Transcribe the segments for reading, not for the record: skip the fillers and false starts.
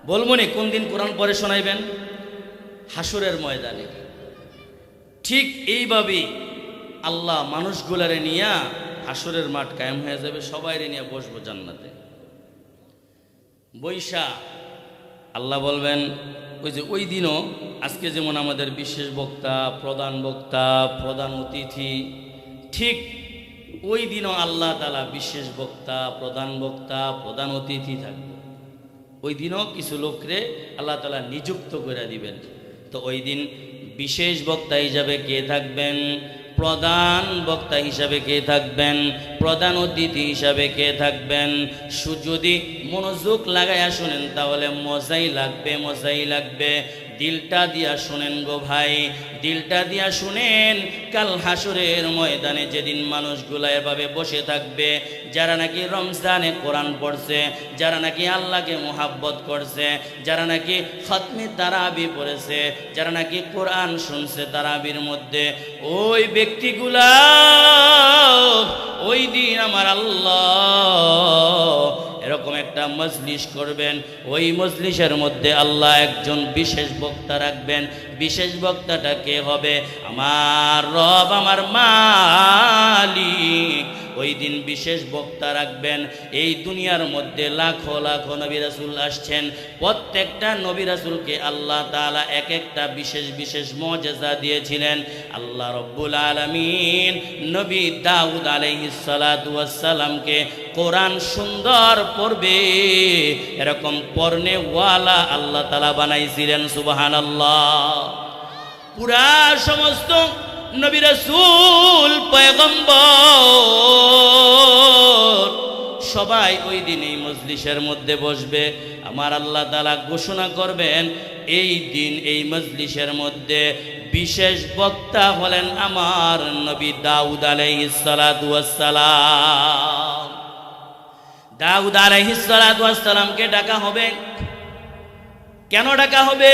বলবো নি কোন দিন কোরআন পড়ে শোনাইবেন? হাসরের ময়দানে। ঠিক এইভাবেই আল্লাহ মানুষগুলারে নিয়া হাসরের মাঠ কায়েম হয়ে যাবে, সবাইরে নিয়ে বসবো জান্নাতে। বৈশা আল্লাহ বলবেন ওই যে ওই দিনও আজকে যেমন আমাদের বিশেষ বক্তা, প্রধান অতিথি, ঠিক ওই দিনও আল্লাহ তাআলা বিশেষ বক্তা, প্রধান অতিথি থাকবে। ওই দিনও কিছু লোকরে আল্লাহ তাআলা নিযুক্ত করে দিবেন। তো ওই দিন বিশেষ বক্তা হিসাবে কে থাকবেন, প্রধান বক্তা হিসাবে কে থাকবেন, প্রধান অতিথি হিসাবে কে থাকবেন, যদি মনোযোগ লাগাইয়া শুনেন তাহলে মজাই লাগবে। দিলটা দিয়া শুনেন গো ভাই, দিলটা দিয়া শুনেন। কাল হাসরের ময়দানে যেদিন মানুষগুলা এভাবে বসে থাকবে, যারা নাকি রমজানে কোরআন পড়ছে, যারা নাকি আল্লাহকে মোহাব্বত করছে, যারা নাকি খতমে তারাবি পড়েছে, যারা নাকি কোরআন শুনছে তারাবির মধ্যে, ওই ব্যক্তিগুলা ওই দিন আমার আল্লাহ এরকম একটা মজলিস করবেন। ওই মজলিসের মধ্যে আল্লাহ একজন বিশেষ বক্তা রাখবেন। বিশেষ বক্তাটা কে হবে? আমার রব, আমার মালিক ওই দিন বিশেষ বক্তা রাখবেন। এই দুনিয়ার মধ্যে লাখো লাখো নবী রাসূল আসছেন, প্রত্যেকটা নবী রাসূলকে আল্লাহ তাআলা এক একটা বিশেষ মুজিজা দিয়েছিলেন। আল্লাহ রব্বুল আলামিন নবী দাউদ আলাইহিস সালাতু ওয়াস সালামকে কোরআন সুন্দর পড়বে এরকম পড়নেওয়ালা আল্লাহ তাআলা বানাইছিলেন। সুবহানাল্লাহ। পুরা সমস্ত নবী রাসূল পয়গম্বর সবাই ওই দিন এই মজলিসের মধ্যে বসবে। আমার আল্লাহ তাআলা ঘোষণা করবেন এই দিন এই মজলিসের মধ্যে বিশেষ বক্তা হলেন আমার নবী দাউদ আলাইহিস সালাতু ওয়াস সালাম। দাউদ আলাইহিস সালাতু ওয়াস সালামকে ডাকা হবে। কেন ডাকা হবে?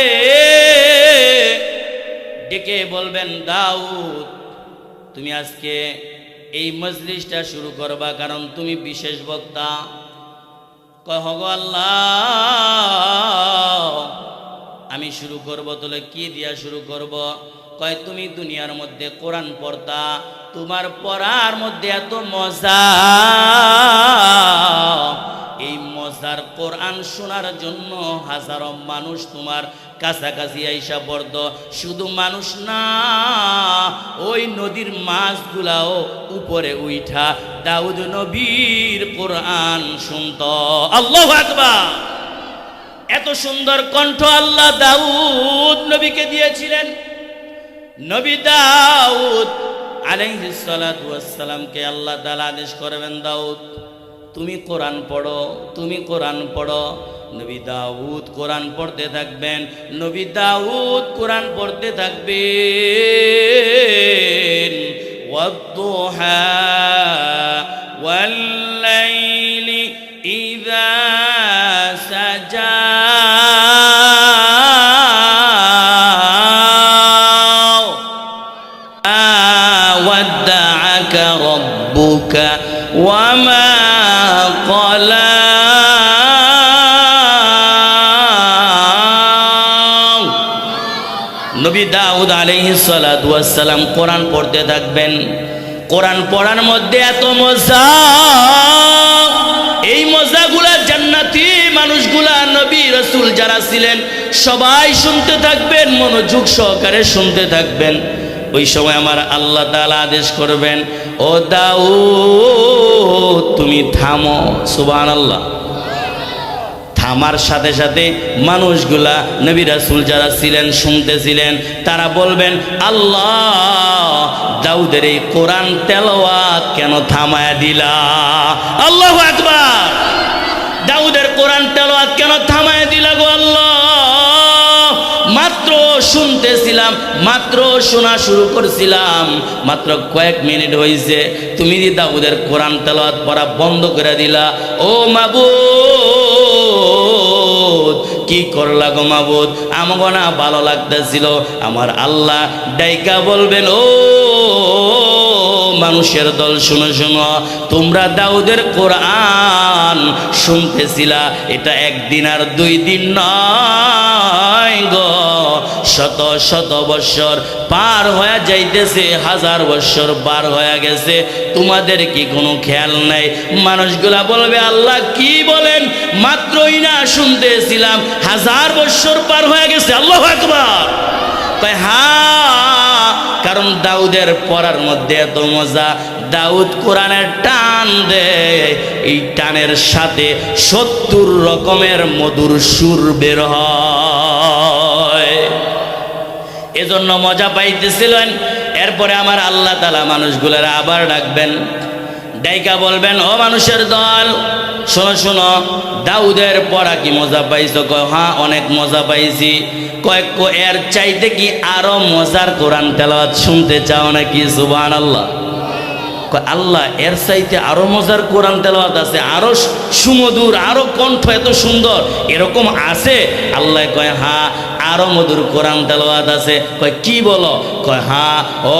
ডেকে বলবেন, দাউদ তুমি আজকে এই মজলিসটা শুরু করবা, কারণ তুমি বিশেষ বক্তা। কহ গো আল্লাহ আমি শুরু করব। তোলে কি দিয়া শুরু করব? কয় তুমি দুনিয়ার মধ্যে কোরআন পড়তা, তোমার পড়ার মধ্যে এত মজা, এই মজার কোরআন শোনার জন্য হাজারো মানুষ তোমার কাছাকাছি আইসা পড়তো। শুধু মানুষ না, ওই নদীর মাছগুলাও উপরে উঠা দাউদ নবীর কোরআন শুনত। আল্লাহু আকবার। এত সুন্দর কণ্ঠ আল্লাহ দাউদ নবীকে দিয়েছিলেন। নবী দাউদ আলাইহিস সালাতু ওয়াস সালামকে আল্লাহ তাআলা আদেশ করবেন, দাউদ তুমি কোরআন পড়ো, তুমি কোরআন পড়ো। নবী দাউদ কোরআন পড়তে থাকবেন। নবী দাউদ কোরআন পড়তে থাকবেন। ওয়াদ-দুহা ওয়াল-লাইলি ইযা সাজা ওয়াদ্দাআকা রাব্বুকা ওয়া মা ক্বালা। নবী দাউদ আলাইহিস সালাতু ওয়াস সালাম কোরআন পড়তে থাকবেন। কোরআন পড়ার মধ্যে এত মজা, এই মজাগুলা জান্নাতি মানুষগুলা নবী রাসূল যারা ছিলেন সবাই শুনতে থাকবেন, মনোযোগ সহকারে শুনতে থাকবেন। ওই সময় আমার আল্লাহ তাআলা আদেশ করবেন, ও দাউদ তুমি থামো। সুবহানাল্লাহ। থামার সাথে সাথে মানুষগুলা নবী রাসূল যারা ছিলেন শুনতেছিলেন, তারা বলবেন, আল্লাহ দাউদের এই কোরআন তেলাওয়াত কেন থামায়া দিলা? আল্লাহু আকবার। দাউদের কোরআন তেলাওয়াত কেন থামায়া দিলা গো আল্লাহ? মাত্র শুনতেছিলাম, মাত্র শোনা শুরু করছিলাম, মাত্র কয়েক মিনিট হয়েছে, তুমি দাউদের কোরআন তেলাওয়াত পড়া বন্ধ করে দিলা। ও মাবুদ কি করলা গো মাবুদ? আমাকে না ভালো লাগতেছিল। আমার আল্লাহ ডাইকা বলবেন, ও মানুষের দল, শুনো শুনো, তোমরা দাউদের কোরআন শুনতেছিলা, এটা একদিন আর 2 দিন নয় গো, শত শত বৎসর পার হয়ে যাইতেছে, 1000 বৎসর পার হয়ে গেছে, তোমাদের কি কোনো খেয়াল নাই? মানুষগুলা বলবে, আল্লাহ কি বলেন, মাত্রই না শুনতেছিলাম, 1000 বৎসর পার হয়ে গেছে। আল্লাহু আকবার। কয় হ্যাঁ, কারণ দাউদের পড়ার মধ্যে এত মজা, দাউদ কোরআনের টান দেয়, এই টানের সাথে 70 রকমের মধুর সুর বের হয়, এজন্য মজা পাইতেছিলেন। এরপরে আমার আল্লাহ তাআলা মানুষগুলার আবার ডাকবেন, ডাইকা বলবেন, ও মানুষের দল, শোনো শোনো, দাউদের পড়া কি মজা পাইছো? কয় হ্যাঁ, অনেক মজা পাইছি। কয়েক এর চাইতে কি আরো মজার কোরআন তেলাওয়াত শুনতে চাও নাকি? সুবহানাল্লাহ। কয় আল্লাহ, এর চাইতে আরো মজার কোরআন তেলাওয়াত আছে, আরো সুমধুর, আরো কণ্ঠ এত সুন্দর, এরকম আছে? আল্লাহ কয় হ্যাঁ, আরো মধুর কোরআন তেলাওয়াত আছে। কয় কি বলো? কয় হ্যাঁ, ও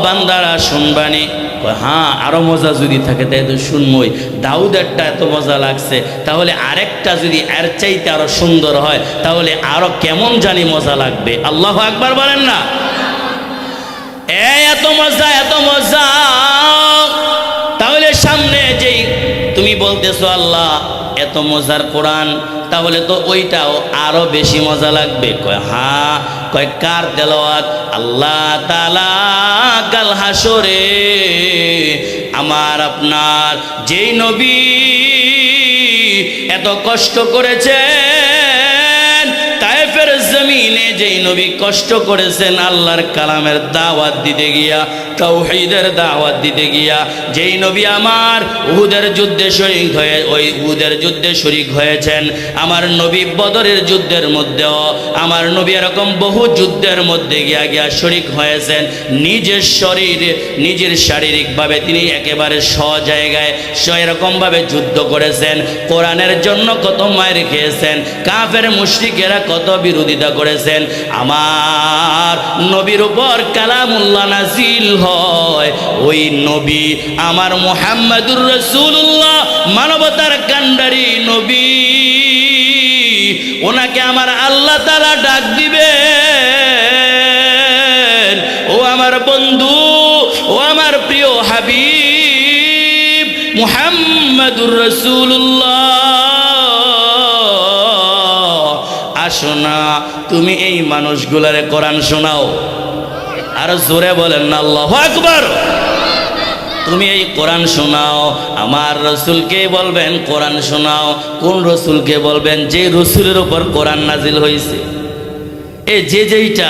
বান্দারা শুনবানি। কয় হ্যাঁ, আরো মজা যদি থাকে তাই তো শুনবই, দাউদেরটা এত মজা লাগছে, তাহলে আরেকটা যদি এর চাইতে আরো সুন্দর হয় তাহলে আরো কেমন জানি মজা লাগবে। আল্লাহু আকবার বলেন না? এত মজা, এত মজা। তাহলে সামনে যেই তুমি বলতেছো আল্লাহ এত মজার কোরআন, তাহলে তো ওইটাও আরো বেশি মজা লাগবে। কয় হ্যাঁ। কয় কার তেলাওয়াত? আল্লাহ তাআলা কাল হাসরে আমার আপনার যেই নবী এত কষ্ট করেছেন, তায়েফের জমিনে যেই নবী কষ্ট করেছেন আল্লাহর কালামের দাওয়াত দিতে গিয়া, তাওহীদের দাওয়াত দিতে গিয়া, যেই নবী আমার উহুদের যুদ্ধে শরীক হয়ে, ওই উহুদের যুদ্ধে শরীক হয়েছেন, আমার নবী বদরের যুদ্ধের মধ্যেও, আমার নবী এরকম বহু যুদ্ধের মধ্যে গিয়া গিয়া শরীক হয়েছেন, নিজের শরীরে, নিজের শারীরিকভাবে তিনি একেবারে জায়গায় এরকমভাবে যুদ্ধ করেছেন, কোরআনের জন্য কত মায়ের খেয়েছেন, কাফের মুশরিকেরা কত বিরোধিতা করেছেন। আমার নবীর উপর কালামুল্লাহ নাজিল হয়, ওই নবী আমার মুহাম্মাদুর রাসূলুল্লাহ, মানবতার কান্ডারি নবী, ওনাকে আমার আল্লাহ তাআলা ডাক দিবেন, ও আমার বন্ধু, ও আমার প্রিয় হাবিব মুহাম্মাদুর রাসূলুল্লাহ, আসো না তুমি এই মানুষগুলারে কোরআন শোনাও। আর জোরে বলেন না আল্লাহু আকবার। তুমি এই কোরআন শোনাও। আমার রসুলকে বলবেন কোরআন শোনাও। কোন রসুলকে বলবেন? যে রসুলের উপর কোরআন নাজিল হয়েছে। এই যে যেইটা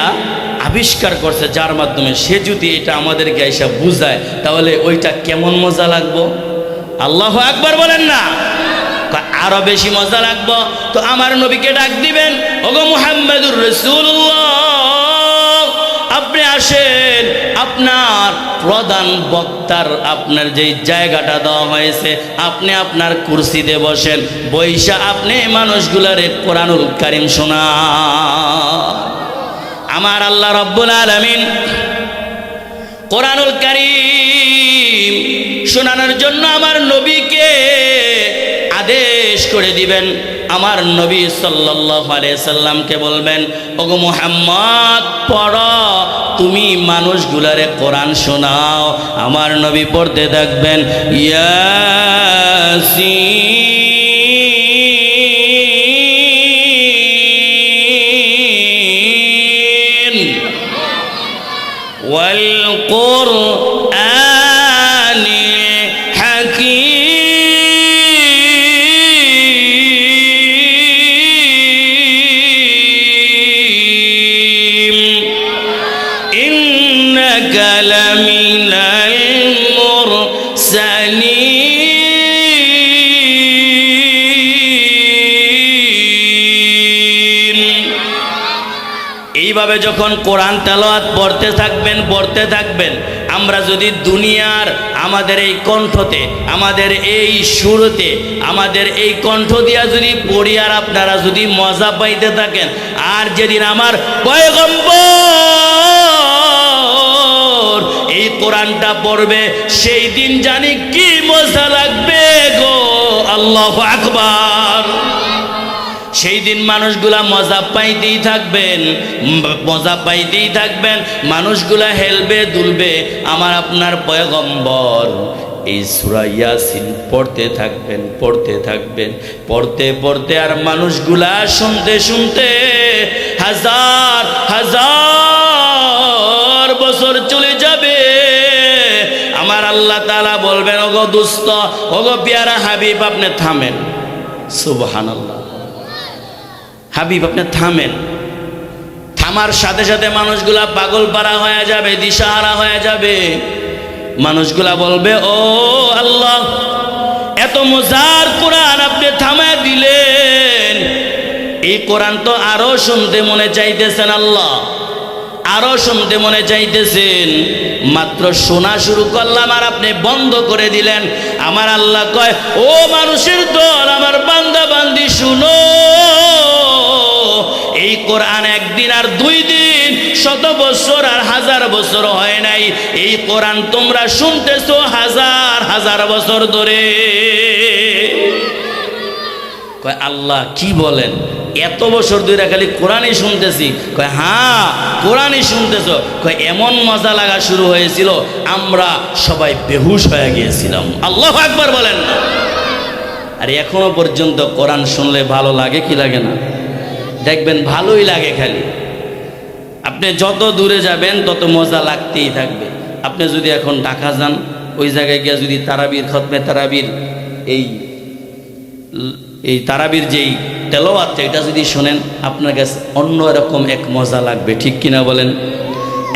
আবিষ্কার করছে, যার মাধ্যমে সে যদি এটা আমাদেরকে এসে বুঝায়, তাহলে ওইটা কেমন মজা লাগবো? আল্লাহু আকবার বলেন না? আরো বেশি মজা লাগবো। তো আমার নবীকে ডাক দিবেন, ওগো মুহাম্মাদুর রাসূলুল্লাহ, আপনি আসেন, আপনার প্রধান বক্তার আপনার যেই জায়গাটা দেওয়া হয়েছে, আপনি আপনার কুরসিতে বসেন, বৈশা আপনি মানুষগুলারে কোরআনুল কারীম শোনান। আমার আল্লাহ রাব্বুল আলামিন কোরআনুল কারীম শোনানোর জন্য আমার নবীকে আদেশ করে দিবেন। আমার নবী সাল্লাল্লাহু আলাইহি সাল্লামকে বলবেন, ওগো মুহাম্মদ পড়ো, তুমি মানুষগুলারে কোরআন শোনাও। আমার নবী পড়তে থাকবেন, ইয়াসিন ওয়াল কুরআনিল হাকীম লামিনাল মুরসালিন। এইভাবে যখন কোরআন তেলাওয়াত পড়তে থাকবেন, আমরা যদি দুনিয়ার আমাদের এই কণ্ঠতে, আমাদের এই সুরতে, আমাদের এই কণ্ঠ দিয়া যদি পড়ি, আর আপনারা যদি মজা পাইতে থাকেন, আর যেদিন আমার পয়গম্বর এই কোরআনটা পড়বে সেই দিন জানি কি মজা লাগবে গো, আল্লাহু আকবার। সেই দিন মানুষগুলা মজা পাইতেই থাকবেন, মজা পাইতেই থাকবেন, মানুষগুলা হেলবে দুলবে। আমার আপনার পয়গম্বর এই সূরা ইয়াসিন পড়তে থাকবেন, পড়তে থাকবেন, পড়তে পড়তে আর মানুষগুলা শুনতে শুনতে হাজার হাজার বছর চলে যাবে। আমার আল্লাহ তাআলা বলবেন, ওগো দোস্ত, ওগো পেয়ারা হাবিব, আপনি থামেন। সুবহানাল্লাহ। হাবিব আপনি থামেন। থামার সাথে সাথে মানুষগুলা পাগল পারা হয়ে যাবে, দিশাহারা হয়ে যাবে। মানুষগুলা বলবে, ও আল্লাহ, এত মজার কোরআন আপনি থামায় দিলেন, এই কোরআন তো আরো শুনতে মনে চাইতেছেন আল্লাহ, আরো শুনতে মনে চাইতেছেন। মাত্র শোনা শুরু করলাম আর আপনি বন্ধ করে দিলেন। আমার আল্লাহ কয়, ও মানুষের দল, আমার বান্দা বান্দি শুনো, এই কোরআন একদিন আর 2 দিন, 100 বছর আর 1000 বছর হয় নাই। এই কোরআন তোমরা শুনতেছো হাজার হাজার বছর ধরে। কয় আল্লাহ কি বলেন, এত বছর ধরে খালি কোরআনই শুনতেছি? কয় হ্যাঁ, কোরআনই শুনতেছো। কয় এমন মজা লাগা শুরু হয়েছিল আমরা সবাই বেহুশ হয়ে গিয়েছিলাম। আল্লাহু আকবার বলেন না। আর এখনো পর্যন্ত কোরআন শুনলে ভালো লাগে কি লাগে না? দেখবেন ভালোই লাগে। খালি আপনি যত দূরে যাবেন তত মজা লাগতেই থাকবে। আপনি যদি এখন ঢাকা যান, ওই জায়গায় গিয়ে যদি তারাবির খতমে তারাবির এই তারাবির যেই তেলাওয়াত এটা যদি শোনেন, আপনার কাছে অন্য রকম এক মজা লাগবে, ঠিক কিনা বলেন?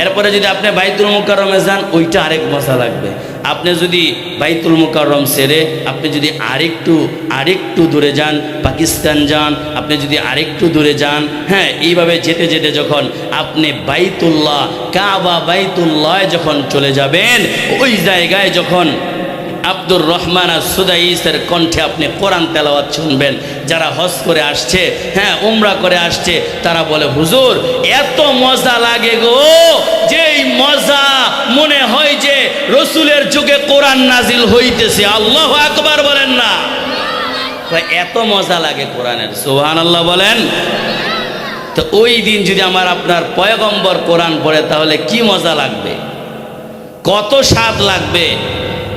এরপরে যদি আপনি বাইতুল মুকাররমে যান, ওইটা আরেক মজা লাগবে। আপনি যদি বাইতুল মুকাররম ছেড়ে আপনি যদি আরেকটু দূরে যান, পাকিস্তান যান, আপনি যদি আরেকটু দূরে যান, হ্যাঁ, এইভাবে যেতে যেতে যখন আপনি বাইতুল্লাহ, কাবা বাইতুল্লাহ যখন চলে যাবেন, ওই জায়গায় যখন আব্দুর রহমান সুদাইসের কণ্ঠে আপনি কোরআন তেলাওয়াত শুনবেন। যারা হজ করে আসছে, হ্যাঁ, উমরা করে আসছে, তারা বলে, হুজুর এত মজা লাগে গো, যেই মজা মনে হয় যে রসুলের যুগে কোরআন নাজিল হইতেছে। আল্লাহু আকবার বলেন না। এত মজা লাগে কোরআনের। সুবহানাল্লাহ বলেন। তো ওই দিন যদি আমার আপনার পয়গম্বর কোরআন পড়ে, তাহলে কি মজা লাগবে, কত স্বাদ লাগবে।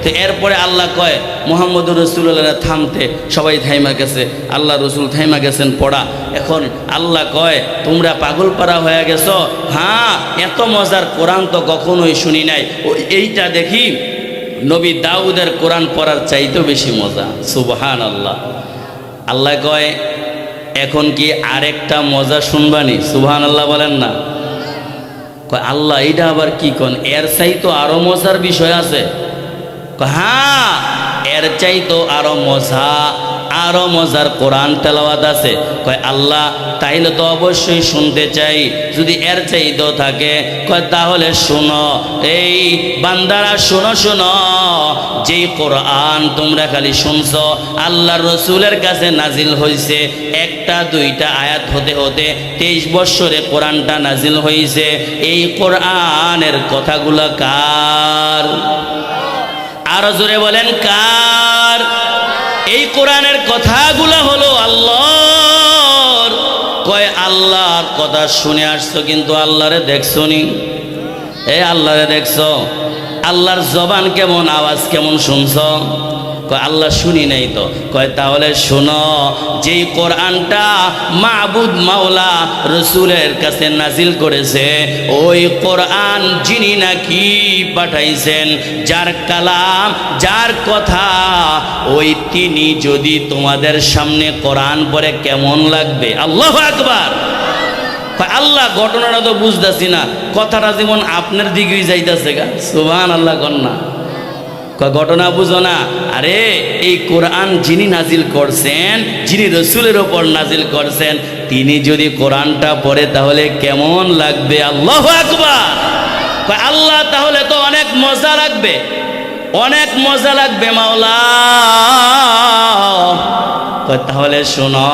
তো এরপরে আল্লাহ কয়, মুহাম্মদুর রাসূলুল্লাহ থামতে, সবাই থাইমা গেছে, আল্লাহ রসুল থাইমা গেছেন পড়া। এখন আল্লাহ কয়, তোমরা পাগল পারা হয়ে গেছো? হ্যাঁ, এত মজার কোরআন তো কখনোই শুনি নাই। এইটা দেখি নবী দাউদের কোরআন পড়ার চাইতেও বেশি মজা। সুবহানাল্লাহ। আল্লাহ কয়, এখন কি আরেকটা মজা শুনবানি? সুবহানাল্লাহ বলেন না। কয় আল্লাহ, এইটা আবার কি কোন, এর চাই তো আরো মজার বিষয় আছে। হ্যাঁ, এর চাই তো আরো মজার কোরআন তেলাওয়াত আছে। কয় আল্লাহ, তাইলে তো অবশ্যই শুনতে চাই। যদি এর চাইতেও থাকে, কয় তাহলে শোনো, এই বান্দারা শোনো, শোনো, যেই কোরআন তোমরা খালি শুনছো, আল্লাহর রসুলের কাছে নাজিল হয়েছে 1টা 2টা আয়াত হতে হতে 23 বৎসরে কোরআনটা নাজিল হয়েছে। এই কোরআনের কথাগুলো কার? আরো জোরে বলেন, কার? এই কোরআনের কথাগুলো হলো আল্লাহর। কয় আল্লাহর কথা শুনে আসছো, কিন্তু আল্লাহরে দেখছো নি? এই আল্লাহরে দেখছো? আল্লাহর জবান কেমন, আওয়াজ কেমন শুনছো? কয় আল্লাহ শুনি নাই তো। কয় তাহলে শোনো, যেই কোরআনটা মাবুদ মাওলা রসুলের কাছে নাজিল করেছে, ওই কোরআন যিনি নাকি পাঠাইছেন, যার কালাম, যার কথা, ওই তিনি যদি তোমাদের সামনে কোরআন পড়ে কেমন লাগবে? আল্লাহু আকবার। আল্লাহ, ঘটনাটা তো বুঝতেছি না, কথাটা যেমন আপনার দিকেই যাইতেছে গা। সুবহানাল্লাহ কন্যা। ঘটনা বুঝো না? আরে এই কোরআন যিনি নাজিল করছেন, যিনি রসুলের ওপর নাজিল করছেন, তিনি যদি কোরআনটা পড়ে তাহলে কেমন লাগবে? আল্লাহু আকবার। আল্লাহ, তাহলে তো অনেক মজা লাগবে, অনেক মজা লাগবে মাওলা। তাহলে শোনো,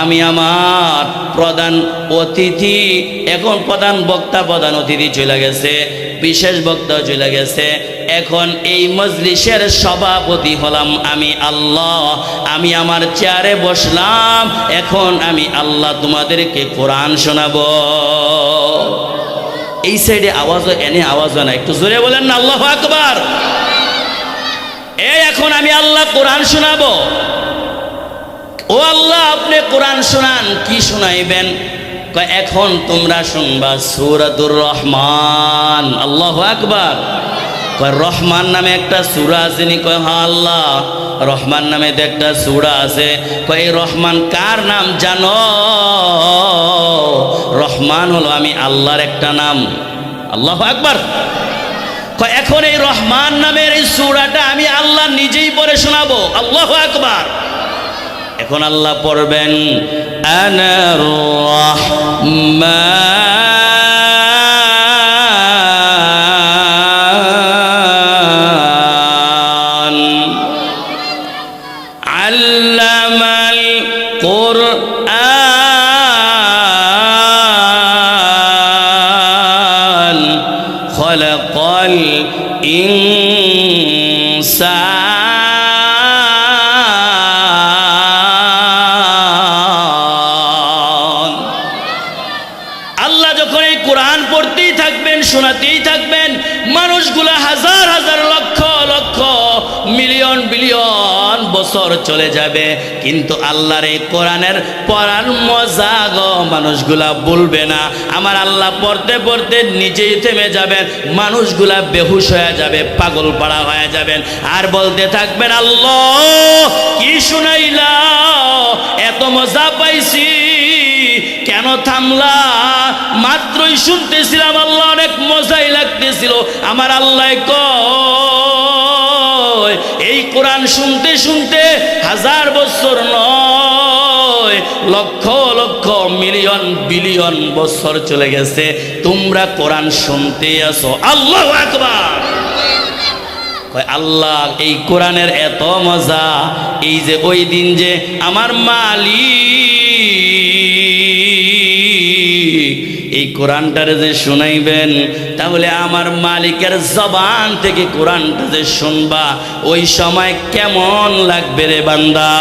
আমি আমার প্রধান অতিথি, এখন প্রধান বক্তা প্রধান অতিথি চলে গেছে, বিশেষ বক্তা চলে গেছে, এখন এই মজলিসের সভাপতি হলাম আমি আল্লাহ। আমি আমার চেয়ারে বসলাম, এখন আমি আল্লাহ তোমাদেরকে কোরআন শোনাবো। এই সাইডে আওয়াজও এনে আওয়াজও না, একটু জোরে বলেন না আল্লাহু আকবার। এই এখন আমি আল্লাহ কোরআন শোনাবো। ও আল্লাহ, আপনি কোরআন শোনান। কি শোনাইবেন? কয় এখন তোমরা শুনবা সূরাতুর রহমান। আল্লাহু আকবার। কয় রহমান নামে একটা সূরা আছে নি? কয় হ্যাঁ আল্লাহ, রহমান নামে তো একটা সূরা আছে। কয় এই রহমান কার নাম জানো? রহমান হলো আমি আল্লাহর একটা নাম। আল্লাহু আকবার। কয় এখন এই রহমান নামের এই সূরাটা আমি আল্লাহ নিজেই পড়ে শোনাবো। আল্লাহু আকবার। এখন আল্লাহ পড়বেন আনার রহমান আল্লামাল কুরআন খলাকাল ইনসান। শোনাতেই থাকবেন, মানুষগুলা হাজার হাজার লক্ষ লক্ষ মিলিয়ন বিলিয়ন বছর চলে যাবে, কিন্তু আল্লাহর এই কোরআনের পড়ার মজা গো মানুষগুলা বলবে না। আমার আল্লাহ পড়তে পড়তে নিজেই থেমে যাবেন, মানুষগুলা বেহুশ হয়ে যাবে, পাগল পাড়া হয়ে যাবেন, আর বলতে থাকবেন আল্লাহ কি শুনাইলা, এত মজা পাইছি, কেন থামলা? মাত্রই শুনতেছিলাম আল্লাহ, অনেক মজাই লাগতেছিল। আমার আল্লাহ কয় এই কোরআন শুনতে শুনতে হাজার বছর নয়, লক্ষ লক্ষ মিলিয়ন বিলিয়ন বছর চলে গেছে, তোমরা কোরআন শুনতে আসো। আল্লাহু আকবার। আল্লাহ এই কোরআনের এত মজা, এই যে ওই দিন যে আমার মালিক এই কোরআনটারে যে শুনাইবেন, তাহলে আমার মালিকের জবান থেকে কোরআনটা যে শুনবা, ওই সময় কেমন লাগবে রে বান্দা?